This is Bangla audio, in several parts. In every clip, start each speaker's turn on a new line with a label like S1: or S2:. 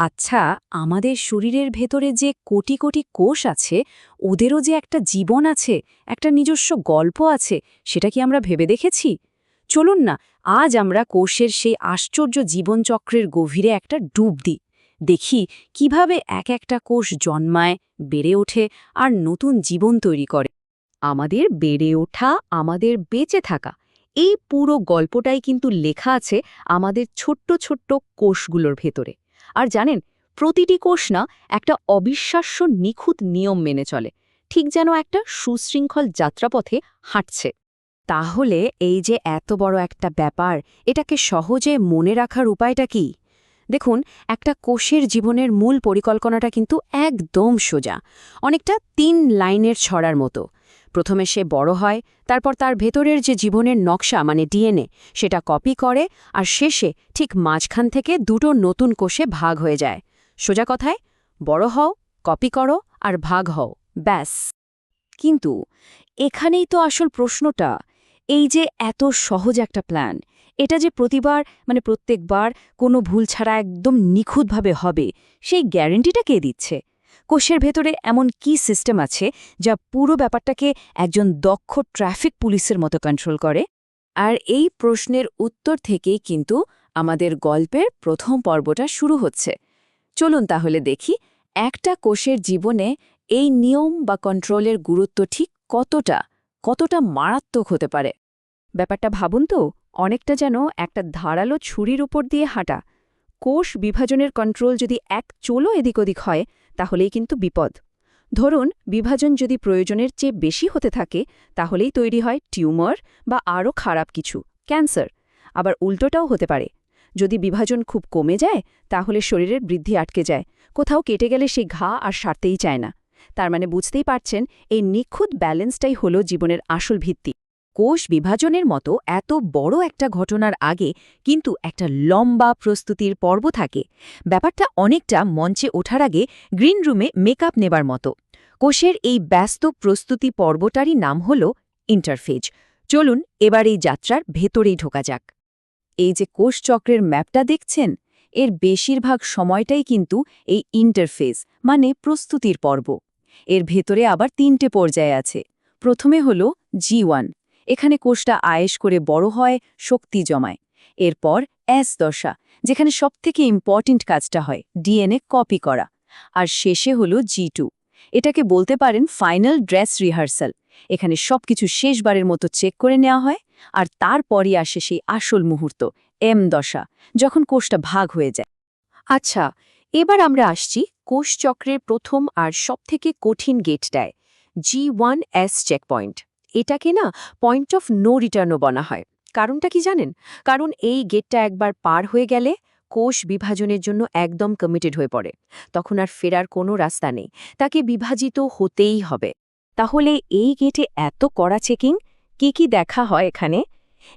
S1: আচ্ছা, আমাদের শরীরের ভেতরে যে কোটি কোটি কোষ আছে, ওদেরও যে একটা জীবন আছে, একটা নিজস্ব গল্প আছে, সেটা কি আমরা ভেবে দেখেছি? চলুন না, আজ আমরা কোষের সেই আশ্চর্য জীবনচক্রের গভীরে একটা ডুব দিই। দেখি কিভাবে এক একটা কোষ জন্মায়, বেড়ে ওঠে আর নতুন জীবন তৈরি করে। আমাদের বেড়ে ওঠা, আমাদের বেঁচে থাকা, এই পুরো গল্পটাই কিন্তু লেখা আছে আমাদের ছোট্ট ছোট্ট কোষগুলোর ভেতরে। আর জানেন, প্রতিটি কোষ না একটা অবিশ্বাস্য নিখুঁত নিয়ম মেনে চলে, ঠিক যেন একটা সুশৃঙ্খল যাত্রাপথে হাঁটছে। তাহলে এই যে এত বড় একটা ব্যাপার, এটাকে সহজে মনে রাখার উপায়টা কি? দেখুন, একটা কোষের জীবনের মূল পরিকল্পনাটা কিন্তু একদম সোজা, অনেকটা ৩ লাইনের ছড়ার মতো। প্রথমে সে বড় হয়, তারপর তার ভেতরের যে জীবনের নকশা মানে ডিএনএ, সেটা কপি করে, আর শেষে ঠিক মাঝখান থেকে দুটো নতুন কোষে ভাগ হয়ে যায়। সোজা কথায়, বড় হও, কপি করো আর ভাগ হও, ব্যাস। কিন্তু এখানেই তো আসল প্রশ্নটা, এই যে এত সহজ একটা প্ল্যান, এটা যে প্রত্যেকবার কোনো ভুল ছাড়া একদম নিখুঁতভাবে হবে, সেই গ্যারেন্টিটা কে দিচ্ছে? কোষের ভেতরে এমন কি সিস্টেম আছে যা পুরো ব্যাপারটাকে একজন দক্ষ ট্রাফিক পুলিশের মতো কন্ট্রোল করে? আর এই প্রশ্নের উত্তর থেকেই কিন্তু আমাদের গল্পের প্রথম পর্বটা শুরু হচ্ছে। চলুন তাহলে দেখি একটা কোষের জীবনে এই নিয়ম বা কন্ট্রোলের গুরুত্ব ঠিক কতটা মারাত্মক হতে পারে। ব্যাপারটা ভাবুন তো, অনেকটা যেন একটা ধারালো ছুরির উপর দিয়ে হাঁটা। কোষ বিভাজনের কন্ট্রোল যদি এক চুলও এদিক ওদিক হয়, তাহলেই কিন্তু বিপদ। ধরুন, বিভাজন যদি প্রয়োজনের চেয়ে বেশি হতে থাকে, তাহলেই তৈরি হয় টিউমার বা আরও খারাপ কিছু, ক্যান্সার। আবার উল্টোটাও হতে পারে, যদি বিভাজন খুব কমে যায়, তাহলে শরীরের বৃদ্ধি আটকে যায়, কোথাও কেটে গেলে সেই ঘা আর সারতেই চায় না। তার মানে বুঝতেই পারছেন, এই নিখুঁত ব্যালেন্সটাই হলো জীবনের আসল ভিত্তি। কোষ বিভাজনের মতো এত বড় একটা ঘটনার আগে কিন্তু একটা লম্বা প্রস্তুতির পর্ব থাকে। ব্যাপারটা অনেকটা মঞ্চে ওঠার আগে গ্রিন রুমে মেকআপ নেবার মতো। কোষের এই ব্যস্ত প্রস্তুতি পর্বটারই নাম হল ইন্টারফেজ। চলুন এবার এই যাত্রার ভেতরেই ঢোকা যাক। এই যে কোষচক্রের ম্যাপটা দেখছেন, এর বেশিরভাগ সময়টাই কিন্তু এই ইন্টারফেজ মানে প্রস্তুতির পর্ব। এর ভেতরে আবার ৩টে পর্যায় আছে। প্রথমে হল G1, এখানে কোষটা আয়েশ করে বড় হয়, শক্তি জমায়। এরপর S দশা, যেখানে সবথেকে ইম্পর্ট্যান্ট কাজটা হয়, ডিএনএ কপি করা। আর শেষে হল G2, এটাকে বলতে পারেন ফাইনাল ড্রেস রিহার্সাল। এখানে সবকিছু শেষবারের মতো চেক করে নেওয়া হয়। আর তারপরই আসে সেই আসল মুহূর্ত, M দশা, যখন কোষটা ভাগ হয়ে যায়। আচ্ছা, এবার আমরা আসছি কোষচক্রের প্রথম আর সবথেকে কঠিন গেটটায়, G1S চেকপয়েন্ট। এটাকে না পয়েন্ট অফ নো রিটার্নও বলা হয়। কারণটা কি জানেন? কারণ এই গেটটা একবার পার হয়ে গেলে কোষ বিভাজনের জন্য একদম কমিটেড হয়ে পড়ে। তখন আর ফেরার কোনো রাস্তা নেই, তাকে বিভাজিত হতেই হবে। তাহলে এই গেটে এত কড়া চেকিং, কি দেখা হয় এখানে?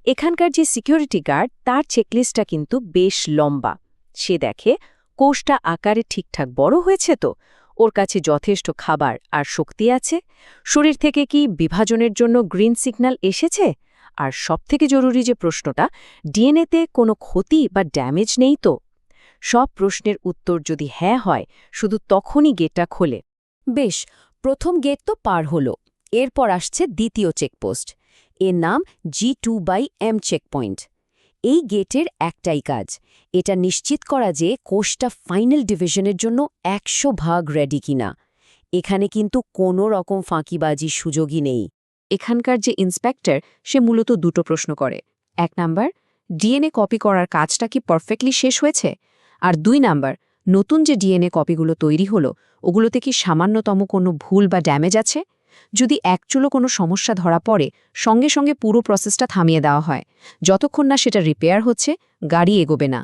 S1: এখানকার যে সিকিউরিটি গার্ড, তার চেকলিস্টটা কিন্তু বেশ লম্বা। সে দেখে কোষটা আকারে ঠিকঠাক বড় হয়েছে তো, ওর কাছে যথেষ্ট খাবার আর শক্তি আছে, শরীর থেকে কি বিভাজনের জন্য গ্রিন সিগন্যাল এসেছে, আর সবথেকে জরুরি যে প্রশ্নটা, ডিএনএতে কোনো ক্ষতি বা ড্যামেজ নেই তো। সব প্রশ্নের উত্তর যদি হ্যাঁ হয়, শুধু তখনই গেটটা খোলে। বেশ, প্রথম গেট তো পার হলো। এরপর আসছে দ্বিতীয় চেকপোস্ট, এর নাম G2/M চেকপয়েন্ট। এই গেটের একটাই কাজ, এটা নিশ্চিত করা যে কোষটা ফাইনাল ডিভিশনের জন্য ১০০% রেডি কিনা। এখানে কিন্তু কোনো রকম ফাঁকিবাজির সুযোগই নেই। এখানকার যে ইন্সপেক্টর, সে মূলত দুটো প্রশ্ন করে। ১ নাম্বার, ডিএনএ কপি করার কাজটা কি পারফেক্টলি শেষ হয়েছে? আর ২ নাম্বার, নতুন যে ডিএনএ কপিগুলো তৈরি হলো, ওগুলোতে কি সামান্যতম কোনো ভুল বা ড্যামেজ আছে? যদি একচুলো কোনো সমস্যা ধরা পড়ে, সঙ্গে সঙ্গে পুরো প্রসেসটা থামিয়ে দেওয়া হয়। যতক্ষণ না সেটা রিপেয়ার হচ্ছে, গাড়ি এগোবে না।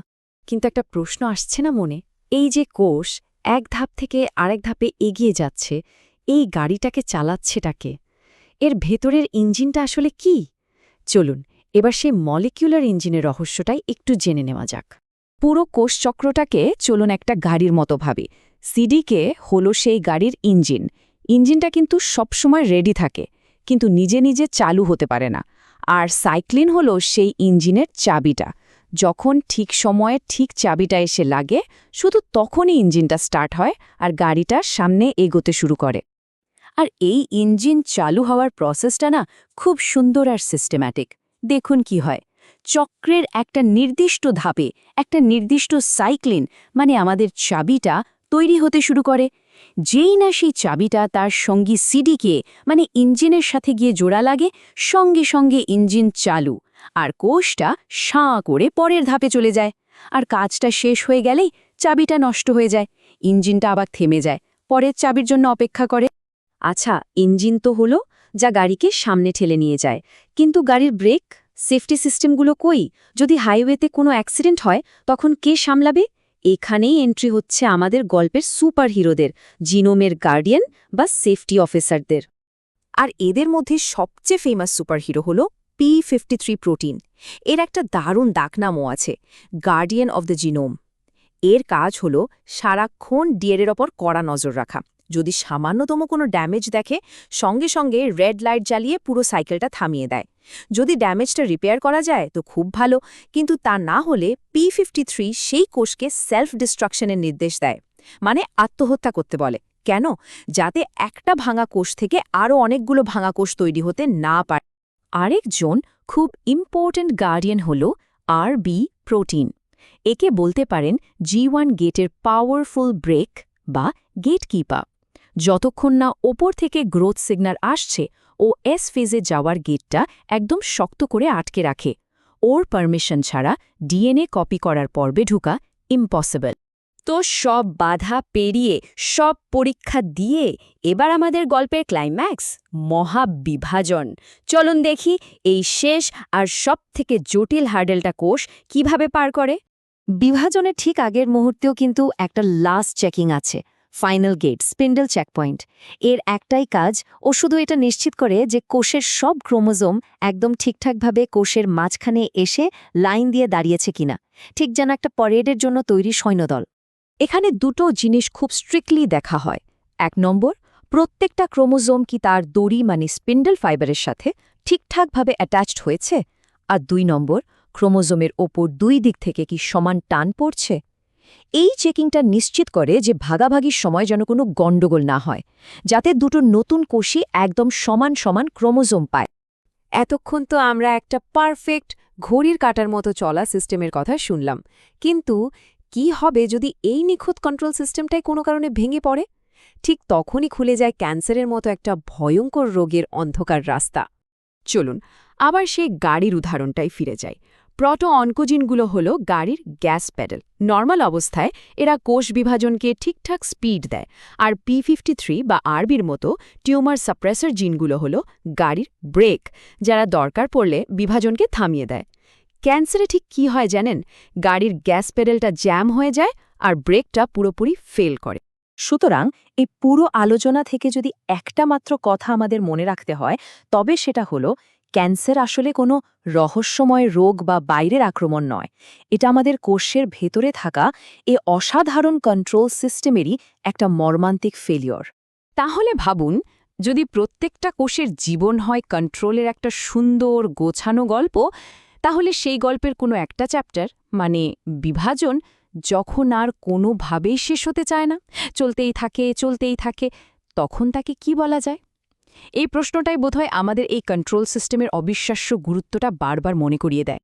S1: কিন্তু একটা প্রশ্ন আসছে না মনে, এই যে কোষ এক ধাপ থেকে আরেক ধাপে এগিয়ে যাচ্ছে, এই গাড়িটাকে চালাচ্ছেটাকে? এর ভেতরের ইঞ্জিনটা আসলে কি? চলুন এবার সেই মলিকিউলার ইঞ্জিনের রহস্যটাই একটু জেনে নেওয়া যাক। পুরো কোষচক্রটাকে চলুন একটা গাড়ির মতো ভাবি। সিডিকে হলো সেই গাড়ির ইঞ্জিন। ইঞ্জিনটা কিন্তু সবসময় রেডি থাকে, কিন্তু নিজে নিজে চালু হতে পারে না। আর সাইক্লিন হলো সেই ইঞ্জিনের চাবিটা। যখন ঠিক সময়ে ঠিক চাবিটা এসে লাগে শুধু তখনই ইঞ্জিনটা স্টার্ট হয় আর গাড়িটা সামনে এগোতে শুরু করে। আর এই ইঞ্জিন চালু হওয়ার প্রসেসটা না খুব সুন্দর আর সিস্টেম্যাটিক। দেখুন কি হয়, চক্রের একটা নির্দিষ্ট ধাপে একটা নির্দিষ্ট সাইক্লিন মানে আমাদের চাবিটা তৈরি হতে শুরু করে। যেই না সেই চাবিটা তার সঙ্গী সিডিকে মানে ইঞ্জিনের সাথে গিয়ে জোড়া লাগে, সঙ্গে সঙ্গে ইঞ্জিন চালু আর কোষটা সাঁ করে পরের ধাপে চলে যায়। আর কাজটা শেষ হয়ে গেলেই চাবিটা নষ্ট হয়ে যায়, ইঞ্জিনটা আবার থেমে যায়, পরের চাবির জন্য অপেক্ষা করে। আচ্ছা, ইঞ্জিন তো হলো যা গাড়িকে সামনে ঠেলে নিয়ে যায়, কিন্তু গাড়ির ব্রেক সেফটি সিস্টেমগুলো কই? যদি হাইওয়েতে কোনো অ্যাক্সিডেন্ট হয় তখন কে সামলাবে? এখানেই এন্ট্রি হচ্ছে আমাদের গল্পের সুপার হিরোদের, জিনোমের গার্ডিয়ান বা সেফটি অফিসারদের। আর এদের মধ্যে সবচেয়ে ফেমাস সুপারহিরো হল P53 প্রোটিন। এর একটা দারুণ ডাকনামও আছে, গার্ডিয়ান অব দ্য জিনোম। এর কাজ হল সারাক্ষণ ডিএনএর ওপর কড়া নজর রাখা। যদি সামান্যতম কোনো ড্যামেজ দেখে সঙ্গে সঙ্গে রেড লাইট জ্বালিয়ে পুরো সাইকেলটা থামিয়ে দেয়। যদি ড্যামেজটা রিপেয়ার করা যায় তো খুব ভালো, কিন্তু তা না হলে P53 সেই কোষকে সেলফ ডিস্ট্রাকশনের নির্দেশ দেয়, মানে আত্মহত্যা করতে বলে। কেন? যাতে একটা ভাঙা কোষ থেকে আরও অনেকগুলো ভাঙা কোষ তৈরি হতে না পারে। আরেকজন খুব ইম্পর্ট্যান্ট গার্ডিয়ান হল RB প্রোটিন। একে বলতে পারেন G1 গেটের পাওয়ারফুল ব্রেক বা গেটকিপার। যতক্ষণ না ওপর থেকে গ্রোথ সিগন্যাল আসছে ও এস ফেজে যাওয়ার গেটটা একদম শক্ত করে আটকে রাখে। ওর পারমিশন ছাড়া ডিএনএ কপি করার পর্বে ঢুকা ইম্পসিবল। তো সব বাধা পেরিয়ে, সব পরীক্ষা দিয়ে এবার আমাদের গল্পের ক্লাইম্যাক্স, মহাবিভাজন। চলুন দেখি এই শেষ আর সবথেকে জটিল হার্ডেলটা কোষ কিভাবে পার করে। বিভাজনের ঠিক আগের মুহূর্তেও কিন্তু একটা লাস্ট চেকিং আছে, ফাইনাল গেট, স্পিন্ডল চেকপয়েন্ট। এর একটাই কাজ, ও শুধু এটা নিশ্চিত করে যে কোষের সব ক্রোমোজোম একদম ঠিকঠাকভাবে কোষের মাঝখানে এসে লাইন দিয়ে দাঁড়িয়েছে কিনা, ঠিক যেন একটা পরেডের জন্য তৈরি সৈন্যদল। এখানে দুটো জিনিস খুব স্ট্রিক্টলি দেখা হয়। ১ নম্বর, প্রত্যেকটা ক্রোমোজোম কি তার দড়ি মানে স্পিন্ডল ফাইবারের সাথে ঠিকঠাকভাবে অ্যাটাচড হয়েছে, আর ২ নম্বর, ক্রোমোজোমের ওপর দুই দিক থেকে কি সমান টান পড়ছে। এই চেকিংটা নিশ্চিত করে যে ভাগাভাগির সময় যেন কোনো গণ্ডগোল না হয়, যাতে দুটো নতুন কোষই একদম সমান সমান ক্রোমোজোম পায়। এতক্ষণ তো আমরা একটা পারফেক্ট ঘড়ির কাঁটার মতো চলা সিস্টেমের কথা শুনলাম, কিন্তু কি হবে যদি এই নিখুঁত কন্ট্রোল সিস্টেমটাই কোনো কারণে ভেঙে পড়ে? ঠিক তখনই খুলে যায় ক্যান্সারের মতো একটা ভয়ঙ্কর রোগের অন্ধকার রাস্তা। চলুন আবার সেই গাড়ির উদাহরণটাই ফিরে যাই। প্রোটো অনকোজিনগুলো হলো গাড়ির গ্যাস প্যাডেল। নর্মাল অবস্থায় এরা কোষ বিভাজনকে ঠিকঠাক স্পিড দেয়, আর P53 বা আরবির মতো টিউমার সাপ্রেসর জিনগুলো হলো গাড়ির ব্রেক, যারা দরকার পড়লে বিভাজনকে থামিয়ে দেয়। ক্যান্সারে ঠিক কি হয় জানেন? গাড়ির গ্যাস প্যাডেলটা জ্যাম হয়ে যায় আর ব্রেকটা পুরোপুরি ফেল করে। সুতরাং এই পুরো আলোচনা থেকে যদি একটা মাত্র কথা আমাদের মনে রাখতে হয়, তবে সেটা হলো ক্যান্সার আসলে কোনো রহস্যময় রোগ বা বাইরের আক্রমণ নয়। এটা আমাদের কোষের ভেতরে থাকা এ অসাধারণ কন্ট্রোল সিস্টেমেরই একটা মর্মান্তিক ফেলিওর। তাহলে ভাবুন, যদি প্রত্যেকটা কোষের জীবন হয় কন্ট্রোলের একটা সুন্দর গোছানো গল্প, তাহলে সেই গল্পের কোনো একটা চ্যাপ্টার মানে বিভাজন যখন আর কোনোভাবেই শেষ হতে চায় না, চলতেই থাকে, তখন তাকে কি বলা যায়? এই প্রশ্নটাই বোধহয় আমাদের এই কন্ট্রোল সিস্টেমের অবিশ্বাস্য গুরুত্বটা বারবার মনে করিয়ে দেয়।